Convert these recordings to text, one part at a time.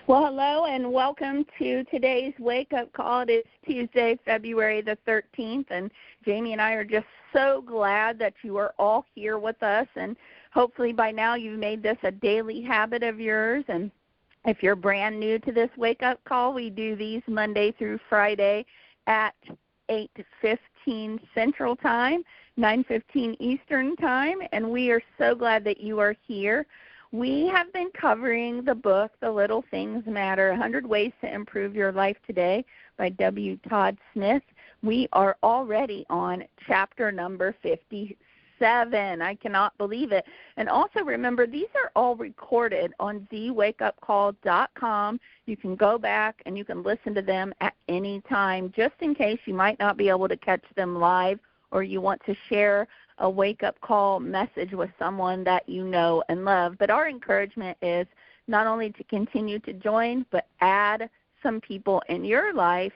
Well, hello and welcome to today's wake-up call. It is Tuesday, February the 13th, and Jamie and I are just so glad that you are all here with us, and hopefully by now you've made this a daily habit of yours. And if you're brand new to this wake-up call, we do these Monday through Friday at 8:15 Central Time, 9:15 Eastern Time, and we are so glad that you are here. We have been covering the book, The Little Things Matter, 100 Ways to Improve Your Life Today by Todd Smith. We are already on chapter number 57. I cannot believe it. And also remember, these are all recorded on thewakeupcall.com. You can go back and you can listen to them at any time, just in case you might not be able to catch them live or you want to share a wake-up call message with someone that you know and love. But our encouragement is not only to continue to join, but add some people in your life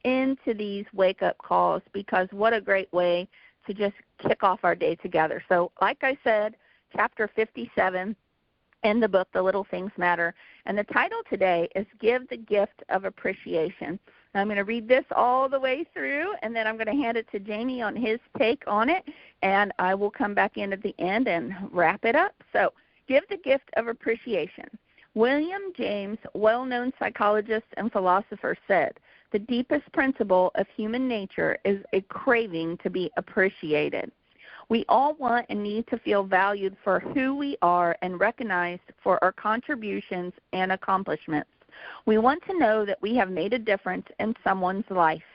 into these wake-up calls, because what a great way to just kick off our day together. So like I said, chapter 57 in the book, The Little Things Matter. And the title today is Give the Gift of Appreciation. I'm going to read this all the way through, and then I'm going to hand it to Jamie on his take on it, and I will come back in at the end and wrap it up. So, give the gift of appreciation. William James, well-known psychologist and philosopher, said, "The deepest principle of human nature is a craving to be appreciated." We all want and need to feel valued for who we are and recognized for our contributions and accomplishments. We want to know that we have made a difference in someone's life.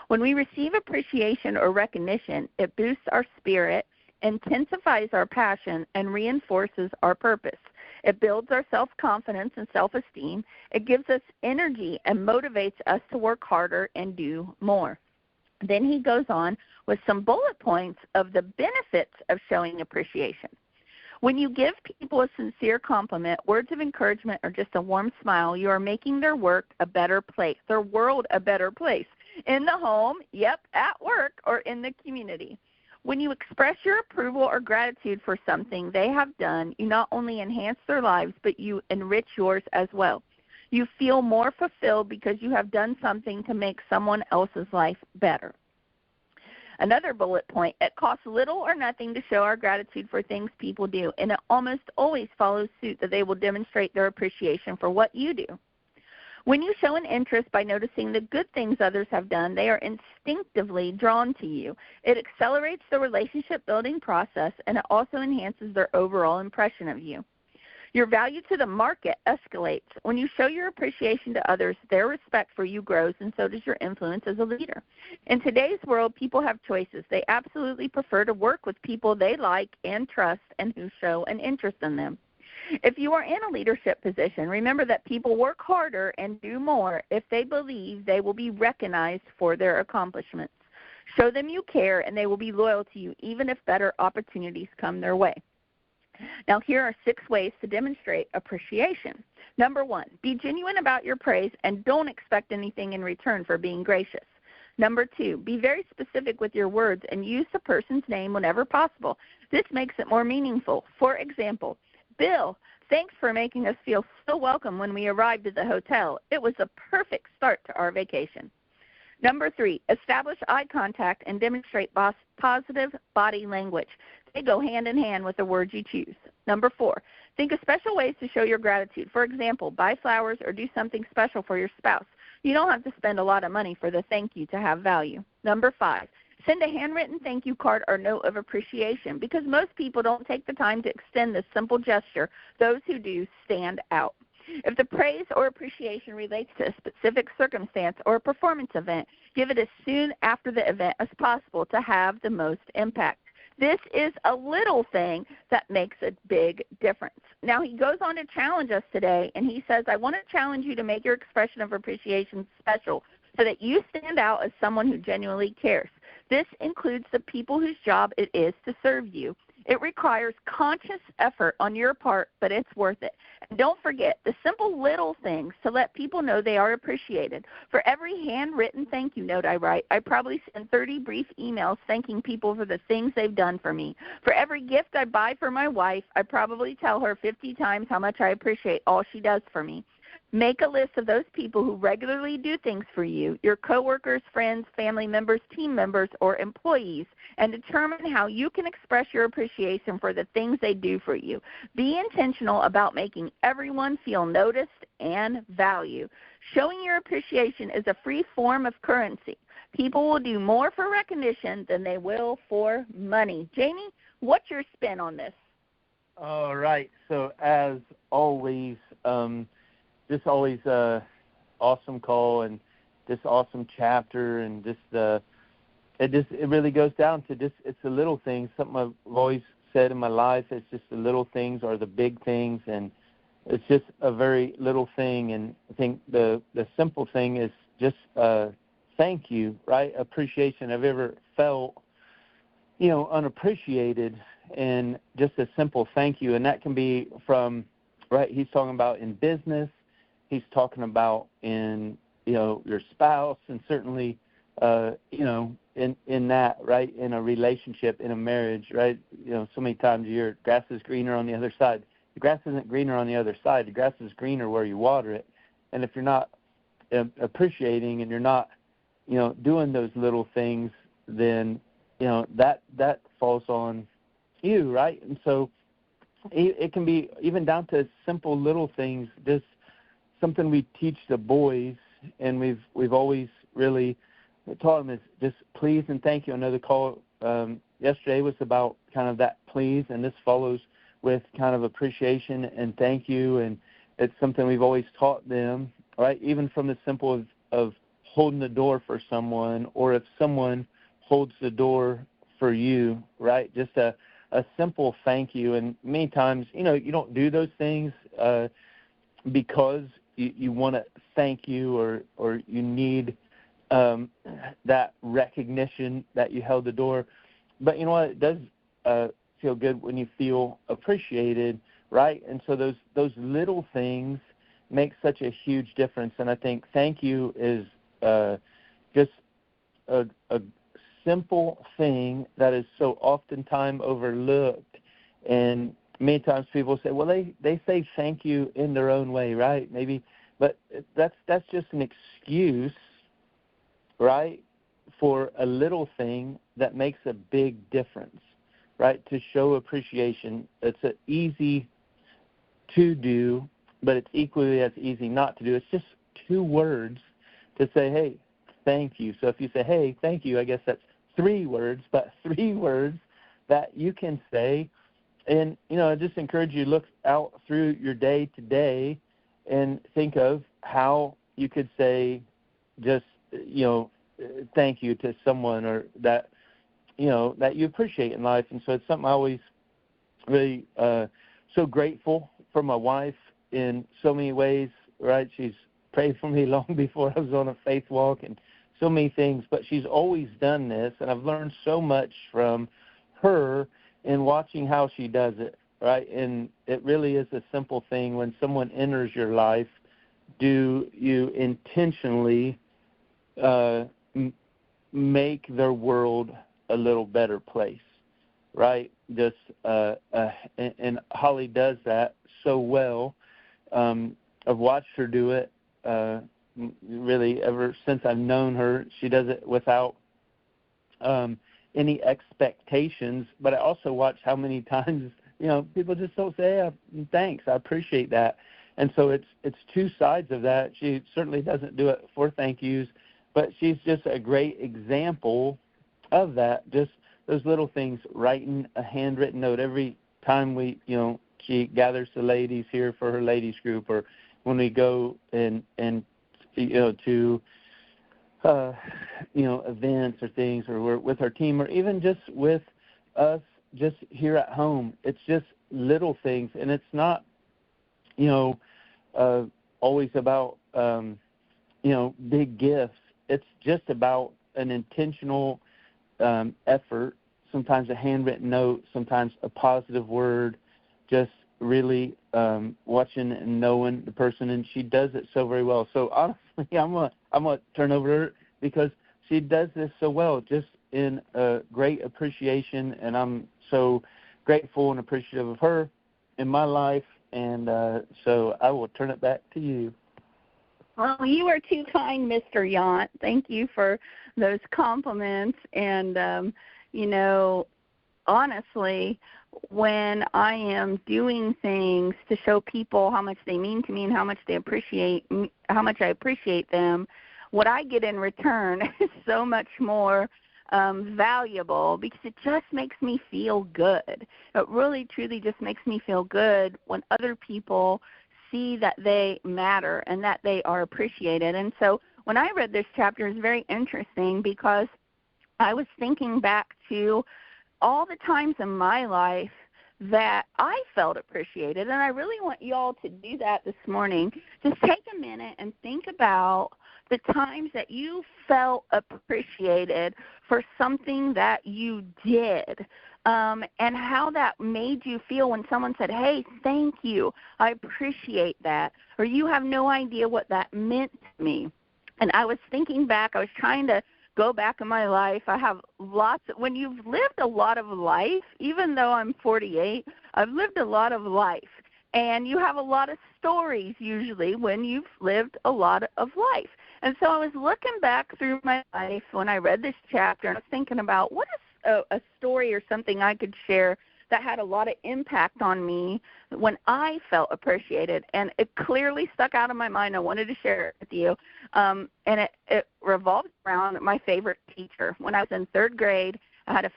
When we receive appreciation or recognition, it boosts our spirit, intensifies our passion, and reinforces our purpose. It builds our self-confidence and self-esteem. It gives us energy and motivates us to work harder and do more. Then he goes on with some bullet points of the benefits of showing appreciation. When you give people a sincere compliment, words of encouragement, or just a warm smile, you are making their work a better place, their world a better place, in the home, at work, or in the community. When you express your approval or gratitude for something they have done, you not only enhance their lives, but you enrich yours as well. You feel more fulfilled because you have done something to make someone else's life better. Another bullet point, it costs little or nothing to show our gratitude for things people do, and it almost always follows suit that they will demonstrate their appreciation for what you do. When you show an interest by noticing the good things others have done, they are instinctively drawn to you. It accelerates the relationship-building process, and it also enhances their overall impression of you. Your value to the market escalates. When you show your appreciation to others, their respect for you grows, and so does your influence as a leader. In today's world, people have choices. They absolutely prefer to work with people they like and trust and who show an interest in them. If you are in a leadership position, remember that people work harder and do more if they believe they will be recognized for their accomplishments. Show them you care, and they will be loyal to you, even if better opportunities come their way. Now, here are 6 ways to demonstrate appreciation. Number 1, be genuine about your praise and don't expect anything in return for being gracious. Number 2, be very specific with your words and use the person's name whenever possible. This makes it more meaningful. For example, Bill, thanks for making us feel so welcome when we arrived at the hotel. It was a perfect start to our vacation. Number 3, establish eye contact and demonstrate positive body language. They go hand in hand with the words you choose. Number 4, think of special ways to show your gratitude. For example, buy flowers or do something special for your spouse. You don't have to spend a lot of money for the thank you to have value. Number 5, send a handwritten thank you card or note of appreciation, because most people don't take the time to extend this simple gesture. Those who do stand out. If the praise or appreciation relates to a specific circumstance or a performance event, give it as soon after the event as possible to have the most impact. This is a little thing that makes a big difference. Now, he goes on to challenge us today, and he says, I want to challenge you to make your expression of appreciation special so that you stand out as someone who genuinely cares. This includes the people whose job it is to serve you. It requires conscious effort on your part, but it's worth it. And don't forget the simple little things to let people know they are appreciated. For every handwritten thank you note I write, I probably send 30 brief emails thanking people for the things they've done for me. For every gift I buy for my wife, I probably tell her 50 times how much I appreciate all she does for me. Make a list of those people who regularly do things for you, your coworkers, friends, family members, team members, or employees, and determine how you can express your appreciation for the things they do for you. Be intentional about making everyone feel noticed and valued. Showing your appreciation is a free form of currency. People will do more for recognition than they will for money. Jamie, what's your spin on this? All right. So as always, just always awesome call and this awesome chapter, and it really goes down to just, it's the little things. Something I've always said in my life, it's just the little things are the big things, and it's just a very little thing. And I think the simple thing is just thank you, right? Appreciation. Have you ever felt, unappreciated? And just a simple thank you, and that can be from, right, he's talking about in business, he's talking about in, your spouse, and certainly, in that, right, in a relationship, in a marriage, right, so many times your grass is greener on the other side. The grass isn't greener on the other side. The grass is greener where you water it. And if you're not appreciating and you're not, doing those little things, then, that falls on you, right? And so it can be even down to simple little things. Just something we teach the boys, and we've always really taught them, is just please and thank you. Another call yesterday was about kind of that please, and this follows with kind of appreciation and thank you, and it's something we've always taught them, right? Even from the simple of holding the door for someone, or if someone holds the door for you, right? Just a simple thank you. And many times, you don't do those things because you want to thank you, or you need that recognition that you held the door. But you know what? It does feel good when you feel appreciated, right? And so those little things make such a huge difference. And I think thank you is just a simple thing that is so oftentimes overlooked. And many times people say, well, they say thank you in their own way, right? Maybe, but that's just an excuse, right, for a little thing that makes a big difference, right? To show appreciation. It's easy to do, but it's equally as easy not to do. It's just 2 words to say, hey, thank you. So if you say, hey, thank you, I guess that's 3 words, but 3 words that you can say. And, I just encourage you to look out through your day today and think of how you could say just, thank you to someone, or that, that you appreciate in life. And so it's something I always really so grateful for my wife in so many ways, right? She's prayed for me long before I was on a faith walk and so many things, but she's always done this, and I've learned so much from her in watching how she does it, right? And it really is a simple thing. When someone enters your life, do you intentionally make their world a little better place, right? Just and Holly does that so well. I've watched her do it really ever since I've known her. She does it without any expectations, but I also watch how many times, people just don't say, hey, thanks, I appreciate that. And so it's 2 sides of that. She certainly doesn't do it for thank yous, but she's just a great example of that. Just those little things, writing a handwritten note every time she gathers the ladies here for her ladies group, or when we go and to events or things, or we're with our team, or even just with us just here at home. It's just little things, and it's not always about big gifts. It's just about an intentional effort, sometimes a handwritten note, sometimes a positive word, just really watching and knowing the person, and she does it so very well. So honestly, I'm gonna turn over to her, because she does this so well, just in a great appreciation, and I'm so grateful and appreciative of her in my life. And so I will turn it back to you. Well, you are too kind, Mr. Yount. Thank you for those compliments. And, honestly, when I am doing things to show people how much they mean to me and how much I appreciate them, what I get in return is so much more valuable because it just makes me feel good. It really, truly just makes me feel good when other people see that they matter and that they are appreciated. And so when I read this chapter, it's very interesting because I was thinking back to all the times in my life that I felt appreciated, and I really want you all to do that this morning. Just take a minute and think about the times that you felt appreciated for something that you did, and how that made you feel when someone said, hey, thank you, I appreciate that, or you have no idea what that meant to me. And I was thinking back, I was trying to go back in my life. I have when you've lived a lot of life, even though I'm 48, I've lived a lot of life. And you have a lot of stories usually when you've lived a lot of life. And so I was looking back through my life when I read this chapter, and I was thinking about what is a story or something I could share that had a lot of impact on me when I felt appreciated. And it clearly stuck out of my mind. I wanted to share it with you. And it revolves around my favorite teacher. When I was in third grade, I had a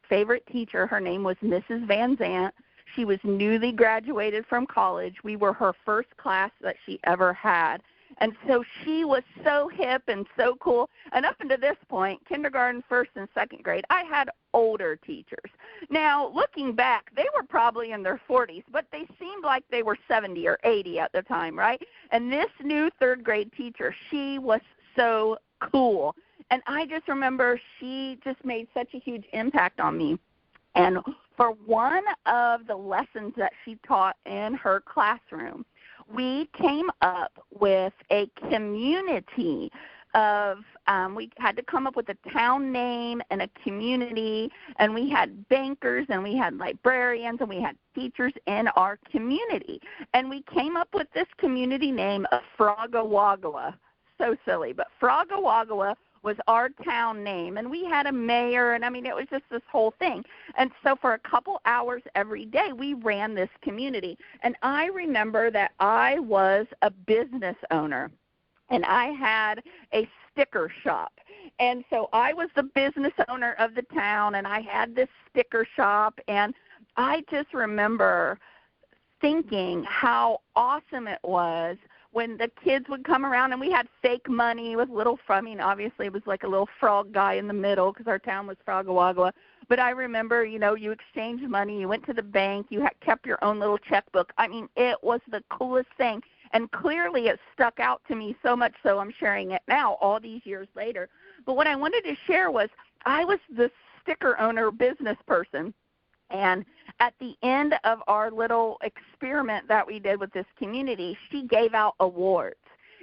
favorite teacher. Her name was Mrs. Van Zant. She was newly graduated from college. We were her first class that she ever had. And so she was so hip and so cool. And up until this point, kindergarten, first and second grade, I had older teachers. Now, looking back, they were probably in their 40s, but they seemed like they were 70 or 80 at the time, right? And this new third grade teacher, she was so cool. And I just remember she just made such a huge impact on me. And for one of the lessons that she taught in her classroom, we came up with a community of, we had to come up with a town name and a community, and we had bankers and we had librarians and we had teachers in our community. And we came up with this community name of Frogawagawa. So silly, but Frogawagawa was our town name, and we had a mayor, and it was just this whole thing. And so for a couple hours every day, we ran this community. And I remember that I was a business owner, and I had a sticker shop. And so I was the business owner of the town, and I had this sticker shop, and I just remember thinking how awesome it was when the kids would come around, and we had fake money with little, obviously it was like a little frog guy in the middle because our town was Frogawagawa. But I remember, you exchanged money, you went to the bank, you kept your own little checkbook. It was the coolest thing. And clearly it stuck out to me so much so I'm sharing it now all these years later. But what I wanted to share was I was the sticker owner business person. And at the end of our little experiment that we did with this community, she gave out awards.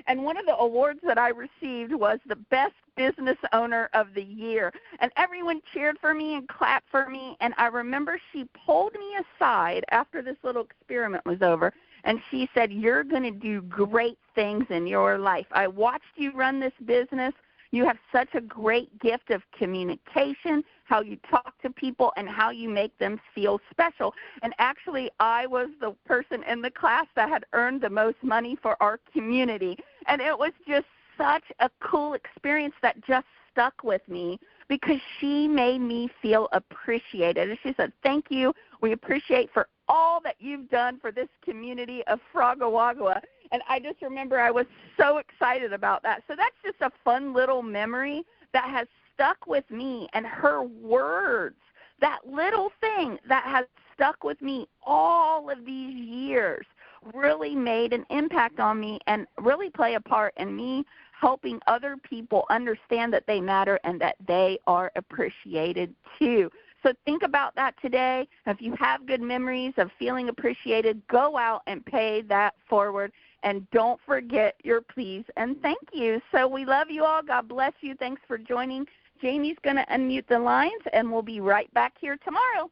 And one of the awards that I received was the Best Business Owner of the Year. And everyone cheered for me and clapped for me. And I remember she pulled me aside after this little experiment was over, and she said, you're going to do great things in your life. I watched you run this business. You have such a great gift of communication, how you talk to people, and how you make them feel special. And actually, I was the person in the class that had earned the most money for our community. And it was just such a cool experience that just stuck with me because she made me feel appreciated. And she said, thank you. We appreciate for all that you've done for this community of Frogawagawa. And I just remember I was so excited about that. So that's just a fun little memory that has stuck with me. And her words, that little thing that has stuck with me all of these years, really made an impact on me and really play a part in me helping other people understand that they matter and that they are appreciated too. So think about that today. If you have good memories of feeling appreciated, go out and pay that forward. And don't forget your please and thank you. So we love you all. God bless you. Thanks for joining. Jamie's going to unmute the lines, and we'll be right back here tomorrow.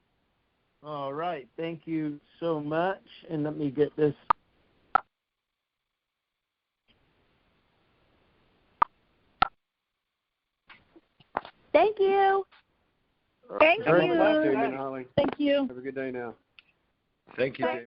All right. Thank you so much. And let me get this. Thank you. Thank you. Jamie and Holly. Thank you. Have a good day now. Thank you, Bye. Dave.